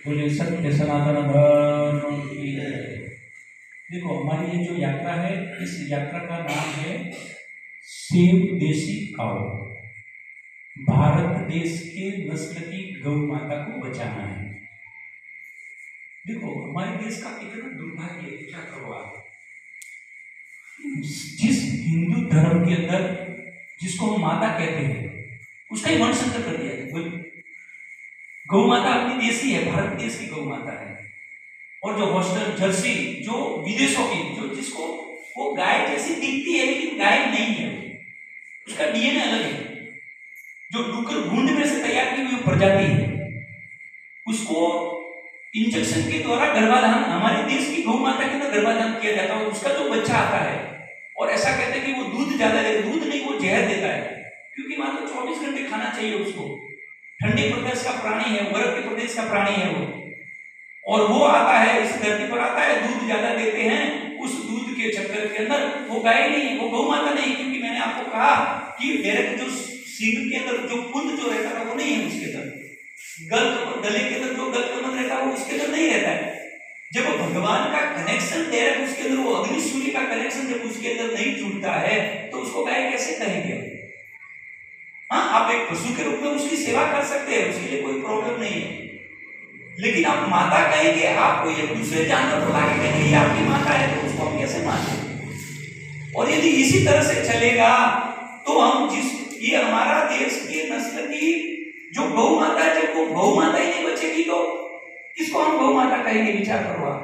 बोले सत्य सनातन धर्म की जय। देखो हमारी ये जो यात्रा है, इस यात्रा का नाम है सेव देसी काऊ। भारत देश के नस्ल की गौ माता को बचाना है। देखो हमारे देश का कितना दुर्भाग्य है, क्या करो आप। जिस हिंदू धर्म के अंदर जिसको हम माता कहते हैं उसका ही वर्णन कर दिया है। गौ माता अपनी देसी है, भारत देश की गौ माता है। और जो हॉस्टल जर्सी जो विदेशों की, जो जिसको वो गाय जैसी दिखती है लेकिन गाय नहीं है, उसका डीएनए अलग है। जो डुकर भूंड में से तैयार की हुई प्रजाति है, उसको इंजेक्शन के द्वारा गर्भाधान, हमारे देश की गौ माता के अंदर गर्भाधान किया जाता है। उसका जो बच्चा आता है और ऐसा कहते हैं कि वो दूध ज्यादा देता, दूध नहीं वो जहर देता है, क्योंकि वहां तो 24 घंटे खाना चाहिए उसको। ठंडे प्रदेश का प्राणी है, बर्फ के प्रदेश का प्राणी है वो, और वो आता है इस धरती पर आता है, दूध ज्यादा देते हैं। उस दूध के चक्कर के अंदर वो गाय नहीं है, वो गौ माता नहीं, क्योंकि मैंने आपको कहा कि डायरेक्ट जो सींग के अंदर जो पुंज जो रहता था वो नहीं है उसके अंदर। गले के अंदर जो गलकमल रहता है वो उसके अंदर नहीं रहता है। जब भगवान का कनेक्शन डायरेक्ट उसके अंदर, वो अग्नि सूर्य का कनेक्शन जब उसके अंदर नहीं जुड़ता है तो उसको गाय कैसे कहेंगे। हाँ, आप एक पशु के रूप में उसकी सेवा कर सकते हैं, उसके लिए कोई प्रॉब्लम नहीं है, लेकिन आप माता कहेंगे, आपको ये दूसरे जानवर को लाके कहेंगे ये आपकी माता है, तो उसको हम कैसे मानें। और यदि इसी तरह से चलेगा तो हम ये हमारा देश के नस्ल की जो गौ माता है, जब वो गौ माता ही नहीं बचेगी तो किसको हम गौ माता कहेंगे, विचार करो आप।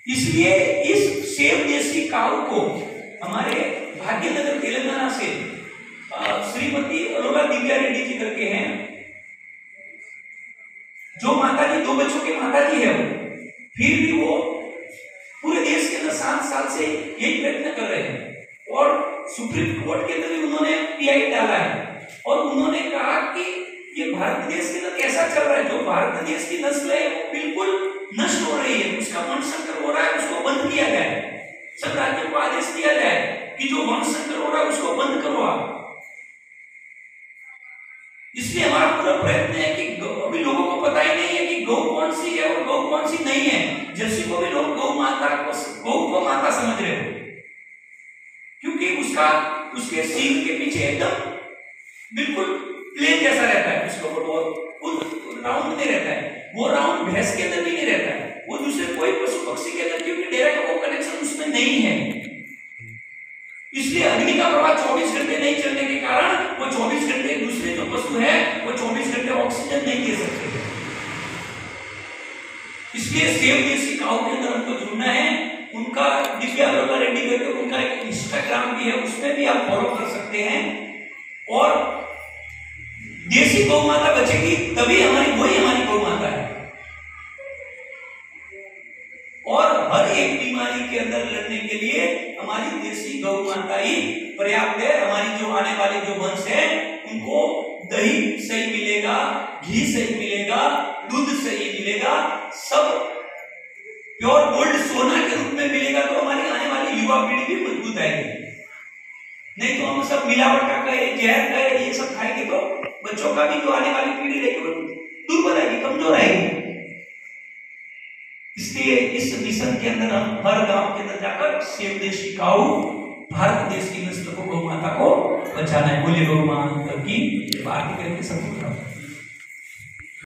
इसलिए इस सेव देसी काऊ को हमारे भाग्यनगर तेलंगाना से श्रीमती अरोरा दिव्या रेड्डी जी करके हैं, जो माता जी 2 बच्चों की माता जी है, फिर भी वो पूरे देश के अंदर 7 साल से यही प्रयत्न कर रहे हैं। और सुप्रीम कोर्ट के अंदर भी उन्होंने पीआई डाला है और उन्होंने कहा कि ये भारत देश के अंदर कैसा चल रहा है, जो भारत देश की नस्ल है वो बिल्कुल नष्ट हो रही है, उसका वंशसंकर हो रहा है, उसको बंद किया जाए। सब राज्यों को आदेश दिया जाए कि जो वंशसंकर हो रहा है उसको बंद करो आप। इसलिए हमारा पूरा प्रयत्न है कि अभी लोगों को पता ही नहीं है कि गौ कौन सी है और गौ कौन सी नहीं है। जर्सी को भी लोग गौ को माता समझ रहे हो, क्योंकि उसके सींग के पीछे एकदम बिल्कुल प्लेन जैसा रहता है, उसका वो राउंड नहीं रहता है, वो राउंड भैंस के अंदर भी नहीं रहता है, वो दूसरे कोई पशु पक्षी के अंदर, क्योंकि डायरेक्ट वो कनेक्शन उसमें नहीं है। इसलिए अग्नि का प्रवाह 24 घंटे नहीं चलने के कारण वो 24 घंटे दूसरे जो पशु है वो 24 घंटे ऑक्सीजन नहीं दे सकते। इसलिए सेव देसी काऊ के अंदर हमको जुड़ना है। उनका दिव्या अरोरा रेड्डी करके उनका एक इंस्टाग्राम भी है, उसमें भी आप फॉलो कर सकते हैं। और देसी गौ माता बचेगी तभी वही हमारी गौ माता है। और हर एक बीमारी के अंदर लड़ने के लिए हमारी देसी गौ माता ही पर्याप्त है। हमारी जो आने वाले जो वंश है उनको दही सही मिलेगा, घी सही मिलेगा, दूध सही मिलेगा, सब प्योर गोल्ड सोना के रूप में मिलेगा, तो हमारी आने वाली युवा पीढ़ी भी मजबूत आएगी। नहीं तो हम सब मिलावट का कहे, जहर कहे, ये सब खाएंगे तो बच्चों का भी जो आने वाली पीढ़ी रहेगी वो दुर्बल आएगी, कमजोर आएगी। इसलिए इस मिशन के अंदर हम हर गांव के अंदर जाकर सेव देसी काऊ, भारत देश की नस्ल को, गौ माता को बचाना है। बोलिए गौ माता की आरती करके सब